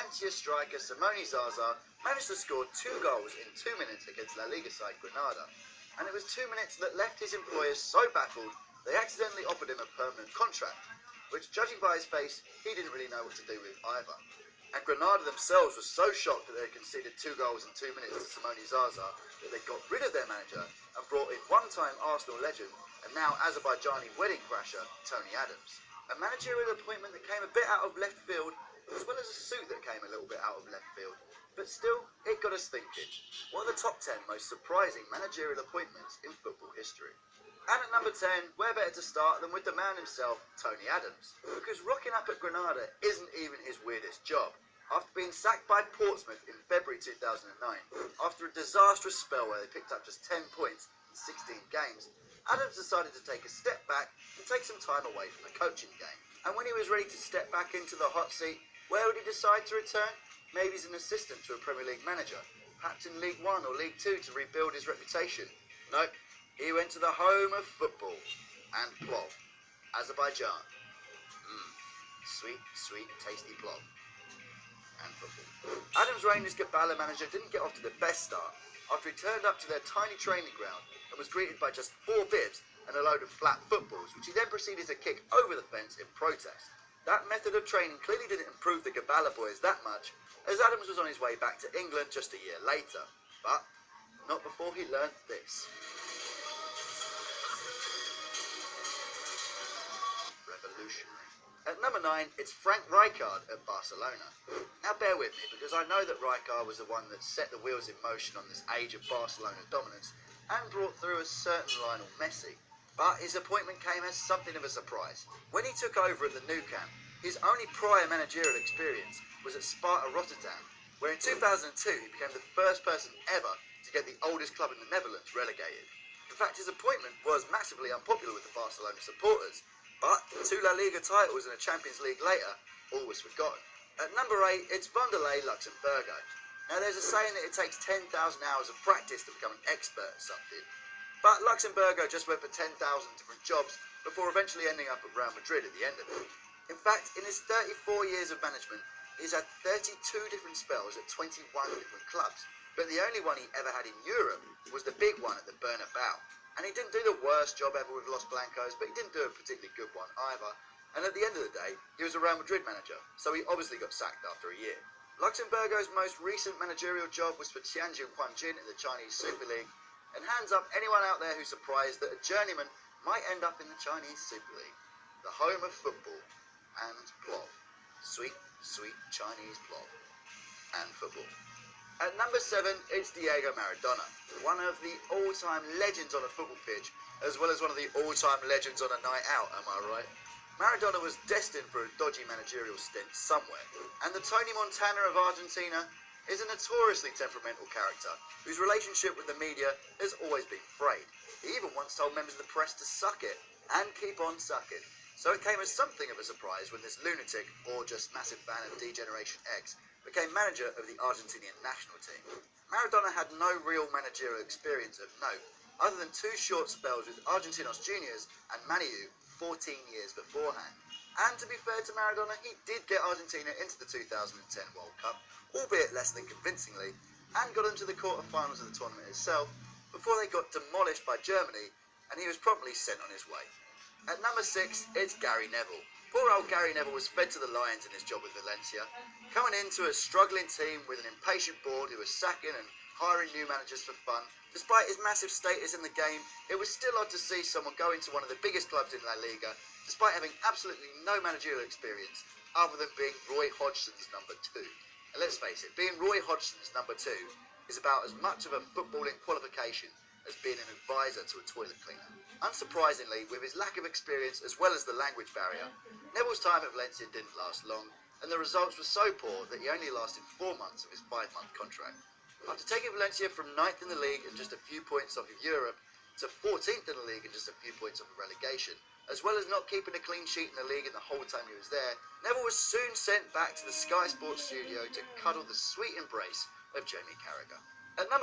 Valencia striker Simone Zaza managed to score 2 goals in 2 minutes against La Liga side Granada, and it was 2 minutes that left his employers so baffled they accidentally offered him a permanent contract, which, judging by his face, he didn't really know what to do with either. And Granada themselves were so shocked that they had conceded 2 goals in 2 minutes to Simone Zaza that they got rid of their manager and brought in one-time Arsenal legend and now Azerbaijani wedding crasher Tony Adams. A managerial appointment that came a bit out of left field, as well as a suit that came a little bit out of left field. But still, it got us thinking, what are the top 10 most surprising managerial appointments in football history? And at number 10, where better to start than with the man himself, Tony Adams, because rocking up at Granada isn't even his weirdest job. After being sacked by Portsmouth in February 2009, after a disastrous spell where they picked up just 10 points in 16 games, Adams decided to take a step back and take some time away from the coaching game. And when he was ready to step back into the hot seat, where would he decide to return? Maybe as an assistant to a Premier League manager, perhaps in League 1 or League 2 to rebuild his reputation. Nope, he went to the home of football and plov, Azerbaijan. Sweet, sweet, tasty plov and football. Adams' reign as Gabala manager didn't get off to the best start after he turned up to their tiny training ground and was greeted by just 4 bibs and a load of flat footballs, which he then proceeded to kick over the fence in protest. That method of training clearly didn't improve the Gabala boys that much, as Adams was on his way back to England just a year later. But not before he learnt this. Revolutionary. At number 9, it's Frank Rijkaard at Barcelona. Now bear with me, because I know that Rijkaard was the one that set the wheels in motion on this age of Barcelona dominance and brought through a certain Lionel Messi. But his appointment came as something of a surprise. When he took over at the Nou Camp, his only prior managerial experience was at Sparta Rotterdam, where in 2002 he became the first person ever to get the oldest club in the Netherlands relegated. In fact, his appointment was massively unpopular with the Barcelona supporters, but 2 La Liga titles and a Champions League later, all was forgotten. At number 8, it's Vanderlei Luxemburgo. Now there's a saying that it takes 10,000 hours of practice to become an expert at something, but Luxemburgo just went for 10,000 different jobs before eventually ending up at Real Madrid at the end of it. In fact, in his 34 years of management, he's had 32 different spells at 21 different clubs, but the only one he ever had in Europe was the big one at the Bernabeu. And he didn't do the worst job ever with Los Blancos, but he didn't do a particularly good one either. And at the end of the day, he was a Real Madrid manager, so he obviously got sacked after a year. Luxemburgo's most recent managerial job was for Tianjin Huanjin in the Chinese Super League, and hands up anyone out there who's surprised that a journeyman might end up in the Chinese Super League, the home of football and plov. Sweet, sweet Chinese plov and football. At number 7, it's Diego Maradona, one of the all-time legends on a football pitch, as well as one of the all-time legends on a night out, am I right? Maradona was destined for a dodgy managerial stint somewhere, and the Tony Montana of Argentina is a notoriously temperamental character whose relationship with the media has always been frayed. He even once told members of the press to suck it and keep on sucking. So it came as something of a surprise when this lunatic, or just massive fan of D-Generation X, became manager of the Argentinian national team. Maradona had no real managerial experience of note, other than 2 short spells with Argentinos Juniors and Maniu 14 years beforehand. And to be fair to Maradona, he did get Argentina into the 2010 World Cup, albeit less than convincingly, and got them to the quarter-finals of the tournament itself, before they got demolished by Germany, and he was promptly sent on his way. At number 6, it's Gary Neville. Poor old Gary Neville was fed to the lions in his job with Valencia, coming into a struggling team with an impatient board who was sacking and hiring new managers for fun. Despite his massive status in the game, it was still odd to see someone go into one of the biggest clubs in La Liga, despite having absolutely no managerial experience, other than being Roy Hodgson's number 2. And let's face it, being Roy Hodgson's number 2 is about as much of a footballing qualification as being an advisor to a toilet cleaner. Unsurprisingly, with his lack of experience as well as the language barrier, Neville's time at Valencia didn't last long, and the results were so poor that he only lasted 4 months of his 5-month contract. After taking Valencia from 9th in the league and just a few points off of Europe to 14th in the league and just a few points off of relegation, as well as not keeping a clean sheet in the league in the whole time he was there, Neville was soon sent back to the Sky Sports studio to cuddle the sweet embrace of Jamie Carragher. At number